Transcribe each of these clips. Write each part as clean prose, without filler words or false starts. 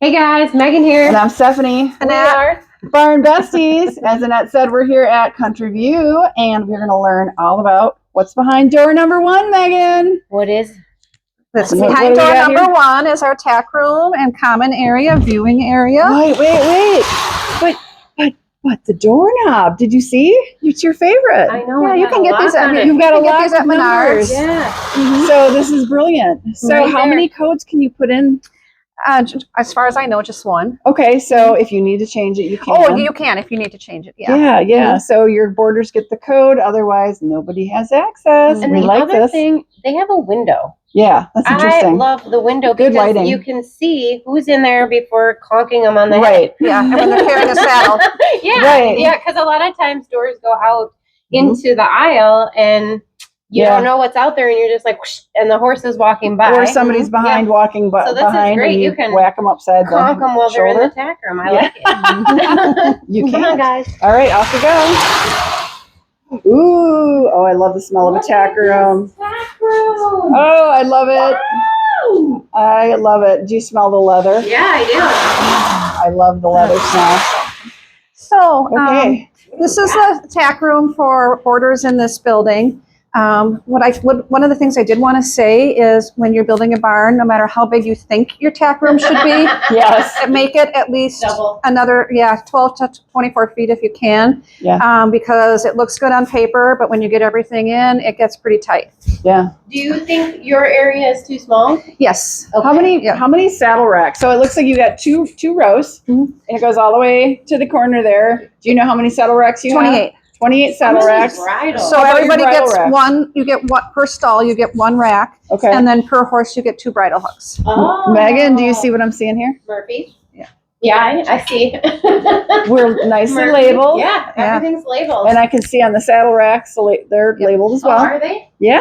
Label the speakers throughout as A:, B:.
A: Hey guys, Megan here.
B: And I'm Stephanie.
A: And we are
B: Barn Besties. As Annette said, we're here at Country View, and we're going to learn all about what's behind door number 1, Megan.
A: What is
C: This
B: What
C: behind
B: do we
C: door
B: got
C: number
B: here?
C: 1 is our tack room and common area, viewing area.
B: Wait. But the doorknob, did you see? It's your favorite.
A: I know.
C: Yeah, you can get these at
B: You've got a
C: get
B: lot
C: these
B: of
C: at Menards.
B: numbers.
A: Yeah.
B: So this is brilliant. So
A: Right
B: how
A: there.
B: many codes can you put in?
C: As far as I know, just one.
B: Okay, so if you need to change it, you can.
C: Oh, you can if you need to change it. Yeah.
B: Yeah. So your boarders get the code. Otherwise, nobody has access.
A: And
B: we
A: the
B: like
A: other
B: this.
A: thing, they have a window.
B: Yeah, that's
A: I
B: interesting.
A: love the window
B: Good
A: because
B: lighting.
A: you can see who's in there before conking them on the head.
B: Right.
C: Yeah, and when they're carrying a saddle.
A: Yeah,
B: Right.
A: yeah, because a lot of times doors go out into the aisle and you
B: Yeah.
A: don't know what's out there and you're just like, whoosh, and the horse is walking by.
B: Or somebody's behind walking
A: So this is
B: behind
A: great.
B: and
A: You
B: you
A: can
B: whack them upside the
A: Conk them while they're in the
B: shoulder.
A: tack room. I
B: Yeah.
A: like it.
B: You
A: Come
B: can.
A: on, guys.
B: All right, off we go. Ooh, oh, I love the smell of a tack room.
A: Tack room.
B: Oh, I love it.
A: Wow.
B: I love it. Do you smell the leather?
A: Yeah, I
B: I love the leather smell.
C: So
B: Okay.
C: this is the tack room for boarders in this building. One of the things I did want to say is when you're building a barn, no matter how big you think your tack room should be,
B: Yes.
C: make it at least
A: Double.
C: another 12 to 24 feet if you can.
B: Yeah.
C: Because it looks good on paper, but when you get everything in, it gets pretty tight.
B: Yeah.
A: Do you think your area is too small?
C: Yes.
B: How many saddle racks? So it looks like you got two rows,
C: Mhm.
B: and it goes all the way to the corner there. Do you know how many saddle racks you have?
C: 28.
B: 28 saddle racks.
A: Bridle.
C: So
B: How about your
C: everybody
B: bridle
C: gets
B: rack?
C: one, you get one per stall, you get one rack,
B: Okay.
C: and then per horse you get 2 bridle hooks.
A: Oh.
B: Megan, do you see what I'm seeing here?
A: Murphy?
C: Yeah.
A: Yeah, I see.
B: We're nicely
A: Murphy.
B: labeled.
A: Yeah,
C: Yeah.
A: everything's labeled.
B: And I can see on the saddle racks, they're labeled as
A: Oh,
B: well.
A: are they?
B: Yeah.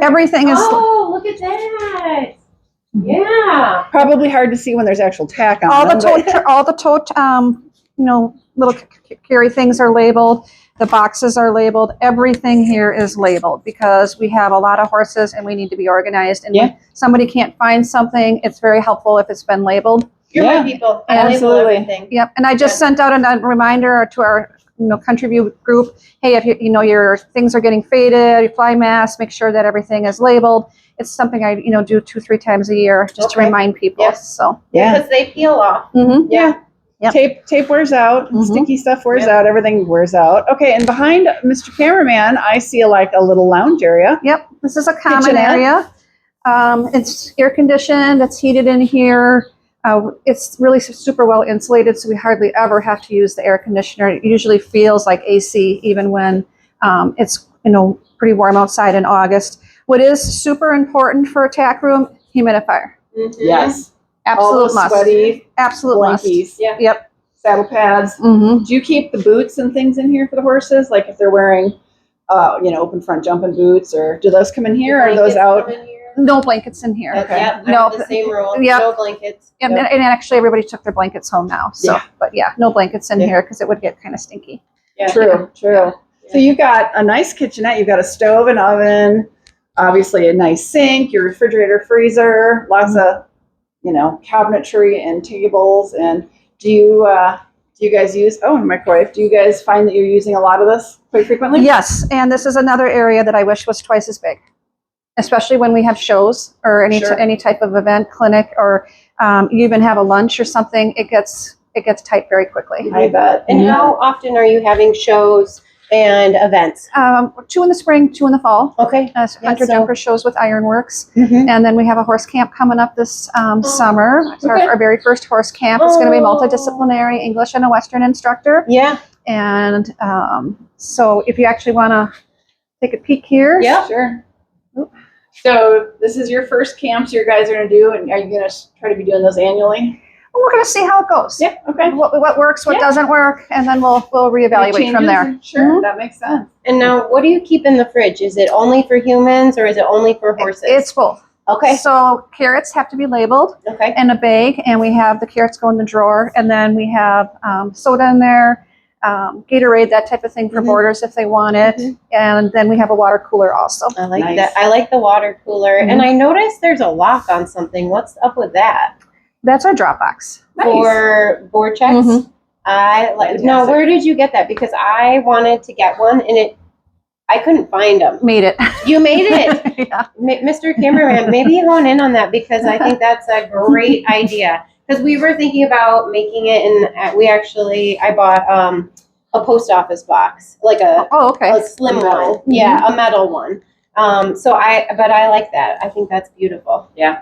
C: Everything is,
A: Oh, look at that. Yeah.
B: Probably hard to see when there's actual tack on
C: all the
B: them.
C: tote, little carry things are labeled, the boxes are labeled, everything here is labeled because we have a lot of horses and we need to be organized. And
B: Yeah.
C: when somebody can't find something, it's very helpful if it's been labeled.
A: You're
B: Yeah.
A: my people. I
B: Absolutely.
A: label everything.
C: Yep, and I just sent out a reminder to our Country View group. Hey, if your things are getting faded, your fly mask, make sure that everything is labeled. It's something I do 2-3 times a year just to
A: Okay.
C: remind people.
A: Yep.
C: So
B: Yeah.
A: Because they peel off.
C: yeah, Yep.
B: Tape wears out.
C: Mhm.
B: Sticky stuff wears
A: Yep.
B: out. Everything wears out. Okay, and behind Mr. Cameraman, I see a little lounge area.
C: yep. This is a common
B: Kitchenette.
C: area. It's air conditioned. It's heated in here. It's really super well insulated, so we hardly ever have to use the air conditioner. It usually feels like AC, even when it's pretty warm outside in August. What is super important for a tack room? Humidifier.
A: Mhm.
B: Yes. All
C: Absolute
B: those
C: must.
B: sweaty
C: Absolute must.
B: blankies,
A: Yeah.
C: Yep.
B: saddle pads.
C: Mm-hmm.
B: Do you keep the boots and things in here for the horses? Like if they're wearing, open front jumping boots, or do those come in here, or are those
A: Blankets
B: out?
A: come in here.
C: No blankets in here.
B: Okay.
A: Yep, I
C: No.
A: have the same rule.
C: Yep.
A: No blankets.
C: And,
B: Yep.
C: and actually, everybody took their blankets home now. So,
B: Yeah.
C: but yeah, no blankets in
B: Yeah.
C: here because it would get kind of stinky.
A: Yeah.
B: True.
A: Yeah.
B: So you've got a nice kitchenette. You've got a stove and oven, obviously a nice sink, your refrigerator, freezer, lots of, cabinetry and tables. And do you guys use, microwave, do you guys find that you're using a lot of this quite frequently?
C: Yes, and this is another area that I wish was twice as big, especially when we have shows or any
B: Sure.
C: any type of event, clinic, or you even have a lunch or something. It gets tight very quickly.
B: I bet.
A: And how often are you having shows and events?
C: 2 in the spring, 2 in the fall.
A: Okay.
C: Hunter
A: so-
C: Jumper shows with Ironworks.
A: Mm-hmm.
C: And then we have a horse camp coming up this summer. It's
A: okay.
C: our very first horse camp. It's going to be multidisciplinary, English and a Western instructor.
A: Yeah.
C: And so if you actually want to take a peek here.
A: Yeah.
B: Sure. So this is your first camps you guys are going to do, and are you going to try to be doing those annually?
C: We're going to see how it goes.
B: Yeah. Okay.
C: What works, what
B: Yeah.
C: doesn't work, and then we'll reevaluate from there.
B: Sure, that makes sense.
A: And now, what do you keep in the fridge? Is it only for humans or is it only for horses?
C: It's both.
A: okay.
C: So carrots have to be labeled
A: Okay.
C: in a bag, and we have the carrots go in the drawer, and then we have soda in there, Gatorade, that type of thing for
A: Mhm.
C: boarders if they want it,
A: Mhm.
C: and then we have a water cooler also.
A: I like
B: Nice.
A: that. I like the water cooler. And I noticed there's a lock on something. What's up with that?
C: That's our drop box.
A: for board checks.
C: Mhm.
A: I like. Now,
B: Fantastic.
A: where did you get that? Because I wanted to get one, and I couldn't find them.
C: Made it.
A: You made it,
C: Yeah.
A: Mr. Cameraman. Maybe you hone in on that because I think that's a great idea. Because we were thinking about making it, and I bought a post office box, like a
C: Oh, okay.
A: slim
B: A metal.
A: one. Yeah, a metal one. But I like that. I think that's beautiful.
B: Yeah.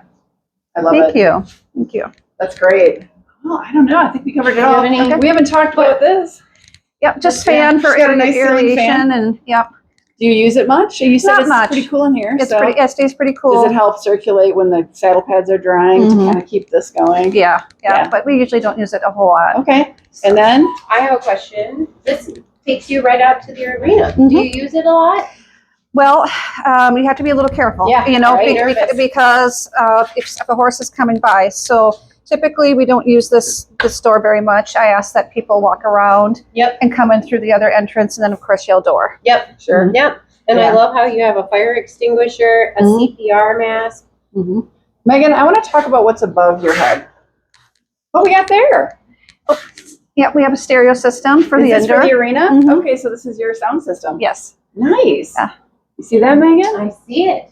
B: I love
C: Thank
B: it.
C: you. Thank you.
B: That's great. Oh, I don't know. I think we covered it
A: Do you
B: all.
A: have any-
C: Okay.
B: We haven't talked about this.
C: Yep, just
B: Yeah,
C: fan for
B: she's got a nice ceiling
C: aeration
B: fan.
C: and yep,
B: Do you use it much? You said
C: Not
B: it's
C: much.
B: pretty cool in here.
C: it's
B: so
C: pretty. It stays pretty cool.
B: Does it help circulate when the saddle pads are drying
C: Mhm.
B: to kind of keep this going?
C: Yeah,
B: Yeah.
C: but we usually don't use it a whole lot.
B: Okay. And then
A: I have a question. This takes you right out to the arena.
C: Mhm.
A: Do you use it a lot?
C: Well, you have to be a little careful,
A: Yeah,
C: you know,
A: right, nervous.
C: because if a horse is coming by. So typically we don't use this door very much. I ask that people walk around
A: Yep.
C: and come in through the other entrance and then of course yell door.
A: Yep.
B: sure.
A: Yep. And
B: Yeah.
A: I love how you have a fire extinguisher, a
C: Mhm.
A: CPR mask.
B: Mm-hmm. Megan, I want to talk about what's above your head. What we got there?
C: Yeah, we have a stereo system for
B: Is
C: the
B: this
C: indoor.
B: for the arena?
C: Mhm.
B: Okay, so this is your sound system.
C: Yes.
B: Nice.
C: Yeah.
B: You see that, Megan?
A: I see it.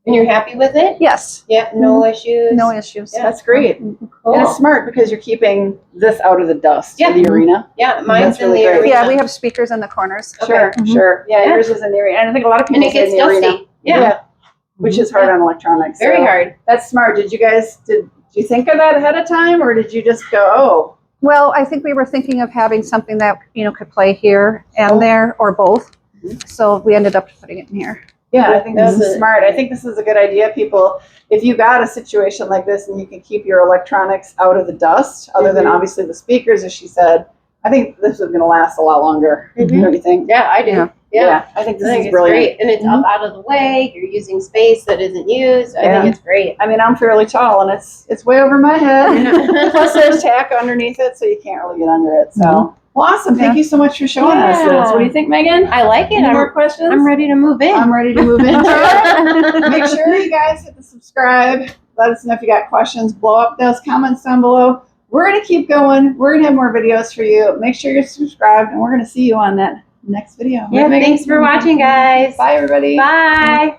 A: And you're happy with it?
C: Yes.
A: Yeah. No issues.
C: No issues.
A: Yeah.
B: That's great.
A: Cool.
B: And it's smart because you're keeping this out of the dust
A: Yeah.
B: of the arena.
A: Yeah. Mine's
B: That's
A: in
B: really
A: the
B: great.
A: arena.
C: Yeah, we have speakers in the corners.
A: Okay.
B: Sure,
C: Mhm.
B: sure. Yeah,
A: Yeah.
B: yours is in the arena. And I think a lot of
A: And
B: people
A: it
B: say
A: gets
B: in the arena.
A: dusty. Yeah.
B: Which is hard on electronics.
A: Very
B: so
A: hard.
B: That's smart. Did you think of that ahead of time, or did you just go, oh,
C: Well, I think we were thinking of having something that, could play here and
B: Oh.
C: there or both.
B: Mhm.
C: So we ended up putting it in here.
B: yeah, I think this
A: That's
B: is
A: it.
B: smart. I think this is a good idea. People, if you got a situation like this and you can keep your electronics out of the dust, other than
A: Mhm.
B: obviously the speakers, as she said, I think this is going to last a lot longer.
A: Mhm.
B: Don't you think?
A: Yeah, I do.
C: Yeah.
A: Yeah.
B: I think
A: I
B: this
A: think
B: is
A: it's
B: brilliant.
A: great. And it's up out of the way. You're using space that isn't used. I
B: Yeah.
A: think it's great.
B: I mean, I'm fairly tall, and it's way over my head. Plus, there's tack underneath it, so you can't really get under it. So, well, awesome. Thank
C: Yeah.
B: you so much for showing us this.
A: Yeah.
B: What do you think, Megan?
A: I like it.
B: Any more questions?
A: I'm ready to move in.
B: I'm ready to move into it. Make sure you guys hit the subscribe. Let us know if you got questions. Blow up those comments down below. We're going to keep going. We're going to have more videos for you. Make sure you're subscribed, and we're going to see you on that next video.
A: Yeah,
B: Right, Megan?
A: thanks for watching, guys.
B: Bye, everybody.
A: Bye.